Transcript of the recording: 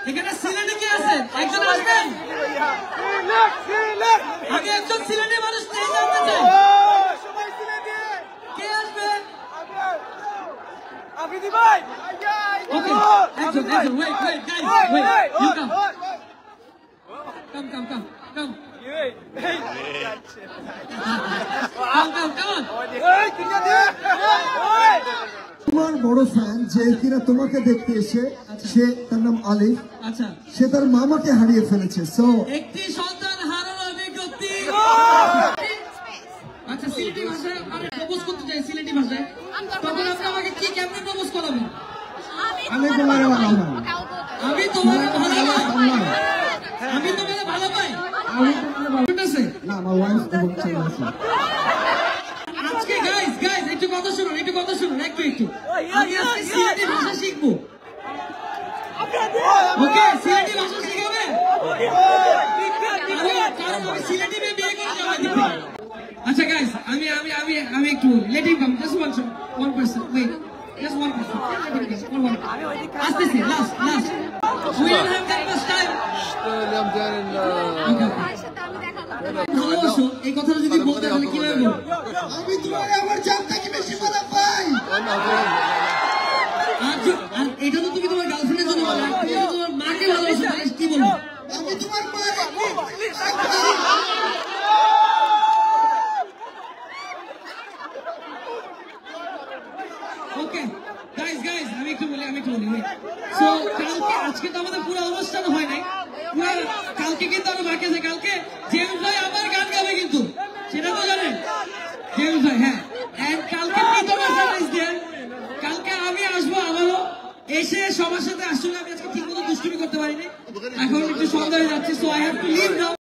এখানে সিলেটে কে আছেন? একজন আসবেন? আগে একজন সিলেটের মানুষ নেই জানতে চাই। কে আসবে? আফ্রিদি ভাই। ওকে, একজন wait guys, wait, you come. Come. Come on. তোমার বড় ফ্যান যে কিনা তোমাকে দেখতে এসে, সে তার নাম আলিফ। আচ্ছা, সে তার মামাকে হারিয়ে ফেলেছে। সো একটি সন্তান হারানোর বিজ্ঞপ্তি। আচ্ছা, সিলেটি ভাষায় আমি প্রপোজ করতে চাই, সিলেটি ভাষায়। তখন আপনি আমাকে কি কেমনে প্রপোজ করাবেন? আমি তোমার আমি তোমার ভালো পাই। আমি তোমার ভালো পাই। না, আমার ওয়াইফ এবং ছেলে আছে। আজকে গাইস একটু কথা শুনুন একটু। আমি আজকে সিলেটি ভাষা শিখবো। ওকে, সিলেটি ভাষা শিখাবে? কারণ আমি সিলেটি মেয়ে বিয়ে করে যাওয়া দিতে। আচ্ছা গাইস, আমি একটু let him come, just one person, wait, just one person. আসতেছি, last we don't have that much time. ভালোবাসো, এই কথাটা যদি বলতে তাহলে কিভাবে বলবো? আমি তোমার আমার জান থেকে বেশি ভালো পাই। আর এটা তো তুমি তোমার গার্লফ্রেন্ডের জন্য বলো, তুমি যদি তোমার মাকে ভালোবাসো তাহলে কি বলবো? আমি তোমার মা। ওকে গাইস আমি একটু বলি সো কালকে, আজকে তো আমাদের পুরো অনুষ্ঠান হয় নাই, কালকে কিন্তু আরো বাকি আছে। কালকে জেমস ভাই আবার গান গাবে কিন্তু, সেটা তো জানেন জেমস ভাই। হ্যাঁ, এন্ড কালকে কালকে আমি আসবো আবারও, এসে সবার সাথে। আসলে আমি আজকে ঠিক মতো দুষ্টুমি করতে পারিনি, এখন একটু সন্ধ্যা হয়ে যাচ্ছে, so I have to leave now.